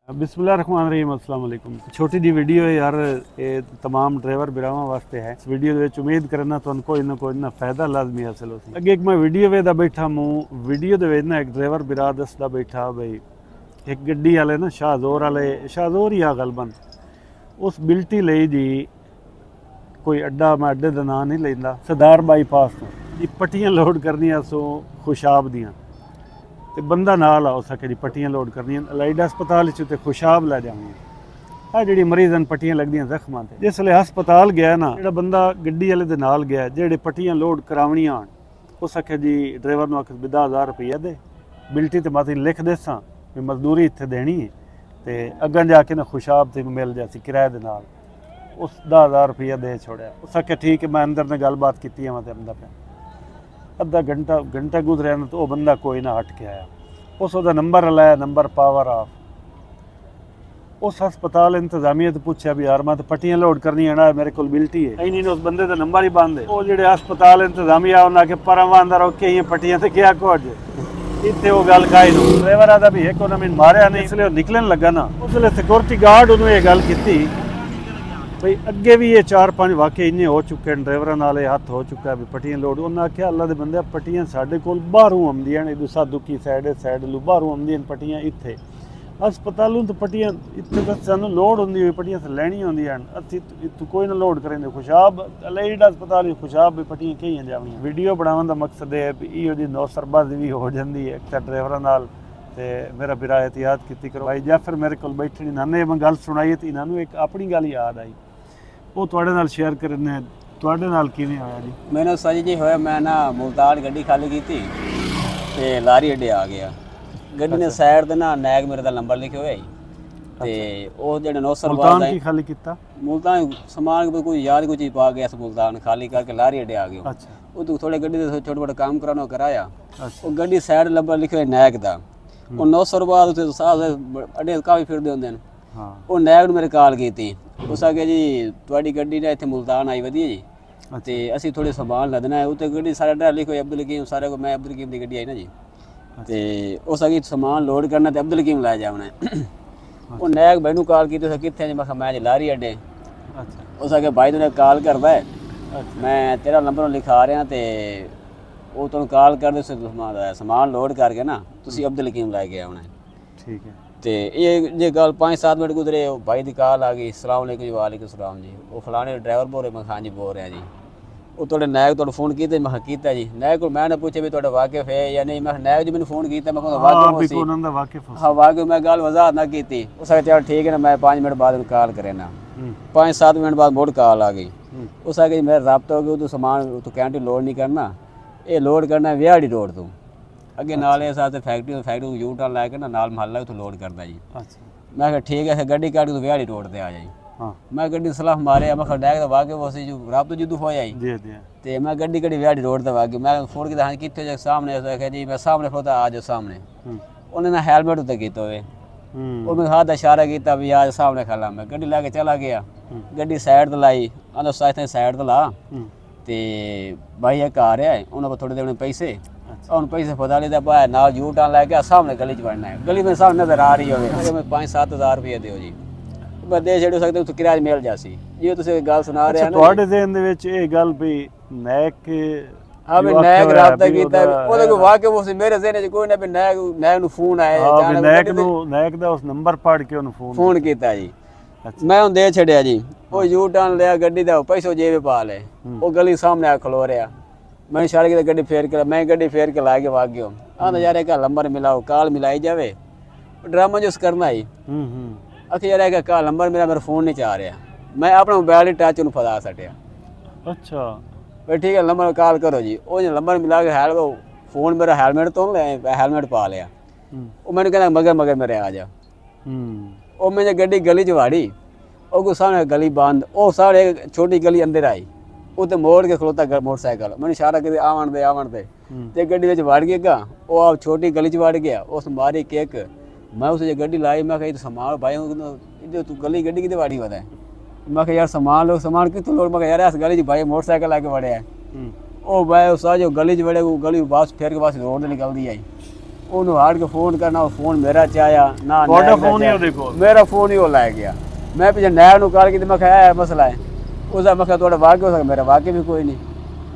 बिस्मिल्लाहिर्रहमानिर्रहीम अस्सलाम वालेकुम। छोटी जी वीडियो है यार, ये तमाम ड्राइवर बिरावां वास्ते है। इस वीडियो दे उम्मीद करना तुहानू कोई ना फायदा लाजमी हासिल हो। अगे एक मैं वीडियो वेदा बैठा मूँ, वीडियो दे विच ना एक ड्राइवर बिरा दसदा बैठा भाई एक गड्डी वाले ना शाहजोर ही आ गलबन उस बिल्टी लई जी कोई अड्डा, मैं अड्डे का नाम नहीं लेंदा, सरदार बाईपास तो जी पट्टियां लोड करनियां सो खुशाब दियां ते बंदा नाल आ सके जी पट्टियां लोड करनियां अलाइड हस्पताल च ते खुशाब लै जानी आ जी मरीज़न पट्टियां लगदियां जख्मां ते जिसले हस्पताल गया ना जेड़ा बंदा गड्डी वाले दे नाल गया जेड़े पट्टियां लोड करावनियां उस आखे जी ड्राइवर नूं आखे 10,000 रुपया दे बिल्टी ते माती लिख देसां भी मजदूरी इत्थे देनी है ते अग्गां जाके ना खुशाब ते मिल जासी किराए दे नाल उस 10,000 रुपया दे छोड़िया। उस आखे ठीक है, मैं अंदर ने गलबात की आंदा पे अद्धा घंटा गुजरिया ना तो वह बंदा कोई ना हट के आया। उस नंबर लाया, नंबर पावर ऑफ। उस हस्पताल इंतजामिया तो पूछा भी यार मैं तो पट्टियां लोड करनी है ना, मेरे को बिल्टी है नहीं उस बंदे का नंबर ही बंद है। वो जो हस्पताल इंतजामिया उन्हें आके पर अंदर ओके ये पट्टियां से क्या कुछ इतने वो गल काई नो ड्राइवर आता भी एक उन्हें मारिया नहीं इसलिए निकलन लगा ना। उसलिए सिक्योरिटी गार्ड उन्होंने ये गल की भाई अगे भी ये 4-5 वाकई इन्ने हो चुके हैं, ड्राइवर नाल हथ हो चुका है भी पट्टियां लोड। उन्हें आख्या अल्लाह के बंदे पट्टियां साढ़े कोल बाहरों आउंदियां ने, दुकी साइड लू बाहरों आउंदियां पट्टियां इत्थे हस्पतालों तो पट्टियां इत्थे तो सानू लोड होंदी हुई पट्टियां लैनियां होंदियां असीं इत्थों कोई ना लोड करेंदे खुशाब अलाइड हस्पताल खुशाब भी पट्टियां कई जावनियां। वीडियो बनाने का मकसद है भी इहो जी नौसरबाजी भी हो जाती है एक ड्राइवरां नाल ते मेरा बिरा एहतियात की करो। भाई जाफर मेरे को बैठे इन्होंने मैं गल सुनाई तो इन्होंने एक अपनी गल याद आई वो तुहाडे नाल शेयर करने। तुहाडे नाल किवें होया जी? मैंने सच जी होया, मैं ना मुल्तान गड्डी खाली की थी ते लारी अड्डे आ गया। गड्डी ने साइड ते ना नैग मेरे दा नंबर लिखे हुए ते ओ जेड़े नौसर मुल्तान की खाली कीता मुल्तान सामान कोई याद कोई चीज पा गया मुल्तान खाली करके लारी अड्डे आ गया। अच्छा वो तो थोड़े गड्डी दे छोटे मोटे काम कराना कराया। वो गड्डी साइड नंबर लिखे हुए नैग दा वो नौसर बाद उते साहब अड्डे काफी फिरदे होंदे ने। हां वो नैग मेरे कॉल कीती उस आगे जी तुहाडी गड्डी ने इत्थे मुल्तान आई वधिया जी ते असीं थोड़े सामान लदना है उत्ते गड्डी सारा ड्राइवर लिखो अब्दुल हकीम सारे को मैं अब्दुल हकीम दी गड्डी आई ना जी ते उस आगे सामान लोड करना ते अब्दुल हकीम लै जावना है। वो नैग भाई नूं कॉल कीती तुसीं कित्थे जी? मैं मैं जी लारी अड्डे। अच्छा उस आगे भाई ने कॉल करदा है मैं तेरा नंबर लिखा रहा ते वो तुहानूं कॉल कर दे सामान लोड करके ना तुसीं अब्दुल हकीम लै के आउणा है। ठीक है तो ये गल 5-7 मिनट गुजरे भाई की कॉल आ गई सलाम वालेकुम वालेकुम सलाम जी वो फलाने ड्राइवर बोल रहे। मैं हाँ जी बोल रहा जी वो थोड़े नैग तो फोन किया मैं किया जी नैग को मैंने पूछे भी थोड़ा वाकिफ है या नहीं। मैं नैग जी मैंने फोन किया मैं वाकिफ हाँ वाकिफ मैं गल वजाहत ना की उस चल ठीक है ना मैं 5 मिनट बाद कॉल करे ना 5-7 मिनट बाद मुड़ कॉल आ गई उस आगे मेरा रब्ता हो गया तो सामान तो कैंटी लोड नहीं करना ये लोड करना विहाड़ी रोड तो अगे नाल इस फैक्ट्री यू टर्न लै के ना नाल महल्ला उत्थों लोड करदा जी। अच्छा मैं कहा ठीक है गड्डी काट तू विहाड़ी रोड ते आ जाई। हाँ मैं गड्डी सलाह मारे मैं डैग वाके उसी जो रब तो जिद्दू होया जी ते मैं गड्डी विहाड़ी रोड ते वाके मैं फोन किया हाँ कित्थे जे सामने आख्या जी मैं सामने खड़ोता आ जाओ सामने। उन्हें ना हेलमेट उत्ते कीता होवे और मैं हाथ इशारा किया भी आज सामने खड़ा मैं गड्डी लैके चला गया गड्डी साइड ते लाई आंदा साइड ते ला ते भाई एक आ रहा है उन्होंने थोड़े देने पैसे और पैसे पता नहीं था नाल यू टर्न लैके सामने गली च बढ़ना है गली में सामने नजर आ रही हो मैं 5-7 हज़ार रुपये दो जी मैं दे छड़ सकते उत्थे किराया मिल जासी जी तुसीं गल सुना रहे हैं तुहाडे ज़हन दे विच इह गल भी नैक हां मैं नैक राबता कीता ओदे को वाकई वो मेरे ज़हन च कोई ना भी नैक नूं फोन आया नैक दा उस नंबर पढ़ के उन्होंने फोन कीता जी। मैं उन दे छड़िया जी वो यू टर्न लिया गड्डी दा पैसो जेब पा ले वो गली सामने आ खलो रहा मैं इशारे की गड्डी फेर के मैं गड्डी फेर के ला के भाग गया। हाँ यार एक नंबर मिलाओ कॉल मिलाई जावे ड्रामा जो करना ही अखी यार एक कॉल नंबर मेरा फोन नहीं चाह रहा मैं अपना मोबाइल टच उन्हें फसा सटिया। अच्छा भाई ठीक है नंबर कॉल करो जी वो जो नंबर मिला के फोन मेरा हेलमेट तो हेलमेट पा लिया वो मैंने कहना मगर मेरे आ जा वो मैंने गड्डी गली च वाड़ी वो सामने गली बंद वो सारे छोटी गली अंदर आई उत्ते मोड़ के खलोता मोटरसाइकिल मैंने इशारा कर आवन दे ते गड्डी विच वड़ गया वो आप छोटी गली च वड़ गया उस मारी केक मैं उस गड्डी लाई मैं कही सामान भाई तू गली गड्डी कितने वाड़ी वधा मैं कहा यार सामान कितों लोड मैं यार इस गली च भाई मोटरसाइकिल लाके वड़े है ओ भाई उस जो गली च वड़े वो गली बस फिर के बस रोड निकलती आई ਉਹਨੂੰ ਹਾਰ ਕੇ ਫੋਨ ਕਰਨਾ, ਉਹ ਫੋਨ ਮੇਰਾ ਚ ਆਇਆ ਨਾ, ਤੁਹਾਡਾ ਫੋਨ ਹੀ ਉਹਦੇ ਕੋਲ? ਮੇਰਾ ਫੋਨ ਹੀ ਉਹ ਲੈ ਗਿਆ। ਮੈਂ ਪਿੱਛੇ ਨਹਿਰ ਨੂੰ ਕਾਲ ਕੀਤੀ, ਮੈਂ ਕਿਹਾ ਇਹ ਮਸਲਾ ਹੈ। ਉਹਦਾ ਮੈਂ ਕਿਹਾ ਤੁਹਾਡਾ ਵਾਕਿਆ ਹੋ ਸਕਦਾ, ਮੇਰਾ ਵਾਕਿਆ ਵੀ ਕੋਈ ਨਹੀਂ।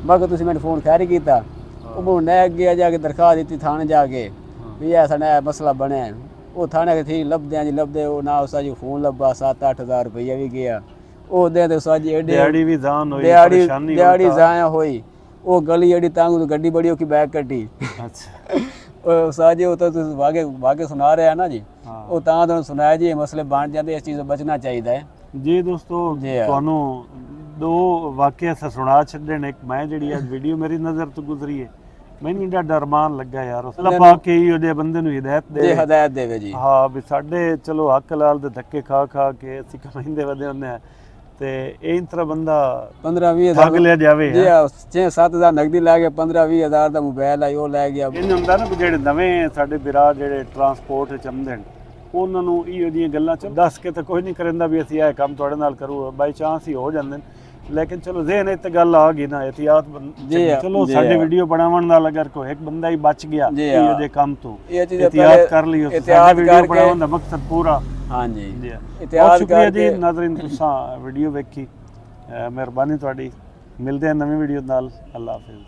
ਮੈਂ ਕਿਹਾ ਤੁਸੀਂ ਮੈਨੂੰ ਫੋਨ ਖੈਰ ਹੀ ਕੀਤਾ। ਉਹ ਮੈਨੂੰ ਨਹਿਰ ਗਿਆ, ਜਾ ਕੇ ਦਰਖਾਸਤ ਦਿੱਤੀ ਥਾਣੇ ਜਾ ਕੇ ਵੀ ਇਹ ਸਾਡਾ ਮਸਲਾ ਬਣਿਆ। ਉਹ ਥਾਣੇ ਕੇ ਥੀ ਲੱਭਦੇ ਜੀ ਲੱਭਦੇ, ਉਹ ਨਾ ਉਸਾ ਜੀ ਫੋਨ ਲੱਭਾ, 7-8 ਹਜ਼ਾਰ ਰੁਪਈਆ ਵੀ ਗਿਆ। ਉਹ ਦੇ ਤੇ ਉਸਾ ਜੀ ਦਿਹਾੜੀ ਵੀ ਜ਼ਾਨ ਹੋਈ, ਦਿਹਾੜੀ ਜ਼ਾਇਆ ਹੋਈ। ਉਹ ਗਲੀ ਜਿਹੜੀ ਤਾਂ ਗੱਡੀ ਬੜੀ ਔਖੀ ਬੈਗ ਕੱਢੀ। ਅੱਛਾ ਉਹ ਸਾਜੀ ਉਹ ਤਾਂ ਤੁਸੀਂ ਵਾਗੇ ਸੁਣਾ ਰਿਹਾ ਨਾ ਜੀ, ਉਹ ਤਾਂ ਤੁਹਾਨੂੰ ਸੁਣਾਇਆ ਜੀ ਇਹ ਮਸਲੇ ਬਣ ਜਾਂਦੇ, ਇਸ ਚੀਜ਼ ਤੋਂ ਬਚਣਾ ਚਾਹੀਦਾ ਹੈ ਜੀ। ਦੋਸਤੋ ਤੁਹਾਨੂੰ ਦੋ ਵਾਕਿਆ ਸੁਣਾ ਛੱਡੇ ਨੇ। ਇੱਕ ਮੈਂ ਜਿਹੜੀ ਅੱਜ ਵੀਡੀਓ ਮੇਰੀ ਨਜ਼ਰ ਤੋਂ ਗੁਜ਼ਰੀ ਹੈ, ਮੈਨੂੰ ਇੰਨਾ ਡਰਮਾਨ ਲੱਗਾ ਯਾਰ, ਉਸ ਅੱਲਾਹ ਪਾਕ ਹੀ ਉਹਦੇ ਬੰਦੇ ਨੂੰ ਹਿਦਾਇਤ ਦੇਵੇ ਜੀ। ਹਾਂ ਵੀ ਸਾਡੇ ਚਲੋ ਹੱਕ ਲਾਲ ਦੇ ਧੱਕੇ ਖਾ ਕੇ ਅਸੀਂ ਕਮਾਈਂਦੇ ਵਧੇ ਹੁੰਦੇ ਆ, ਤੇ ਇਹ ਤਰ੍ਹਾਂ ਬੰਦਾ 15-20 ਠੱਗ ਲਿਆ ਜਾਵੇ ਜੀ। 6-7 ਹਜ਼ਾਰ ਨਗਦੀ ਲੈ ਗਿਆ, 15-20 ਹਜ਼ਾਰ ਦਾ ਮੋਬਾਈਲ ਆਈ ਉਹ ਲੈ ਗਿਆ। ਇਹ ਹੁੰਦਾ ਨਾ ਵੀ ਜਿਹੜੇ ਨਵੇਂ ਸਾਡੇ ਵਿਰਾ ਜਿਹੜੇ ਟਰਾਂਸਪੋਰਟ ਚ ਆਉਂਦੇ ਨੇ, ਉਹਨਾਂ ਨੂੰ ਇਹੋ ਜਿਹੀਆਂ ਗੱਲਾਂ ਚ ਦੱਸ ਕੇ ਤਾਂ ਕੋਈ ਨਹੀਂ ਕਰਦਾ ਵੀ ਅਸੀਂ ਇਹ ਕੰਮ ਤੁਹਾਡੇ ਨਾਲ ਕਰੂ, ਬਾਈ ਚਾਂਸ ਹੀ ਹੋ ਜਾਂਦੇ ਨੇ। ਲੇਕਿਨ ਚਲੋ ਜ਼ਹਿਨ ਇਹ ਤਾਂ ਗੱਲ ਆ ਗਈ ਨਾ, ਇਹਤਿਆਤ ਚਲੋ ਸਾਡੇ ਵੀਡੀਓ ਬਣਾਉਣ ਨਾਲ ਅਗਰ ਕੋਈ ਇੱਕ ਬੰਦਾ ਹੀ ਬਚ ਗਿਆ ਇਹੋ ਜਿਹੇ ਕੰਮ ਤੋਂ, ਇਹਤਿਆਤ ਕਰ ਲਿਓ। ਸਾਡੀ ਵੀਡੀਓ ਬਣਾਉਣ ਦਾ ਮਕਸਦ ਪੂਰਾ। ਹਾਂਜੀ ਬਹੁਤ ਸ਼ੁਕਰੀਆ ਜੀ ਨਾਜ਼ਰੀਨ, ਤੁਸੀਂ ਵੀਡੀਓ ਵੇਖੀ, ਮਿਹਰਬਾਨੀ ਤੁਹਾਡੀ। ਮਿਲਦੇ ਹਾਂ ਨਵੀਂ ਵੀਡੀਓ ਨਾਲ। ਅੱਲਾ ਹਾਫਿਜ਼।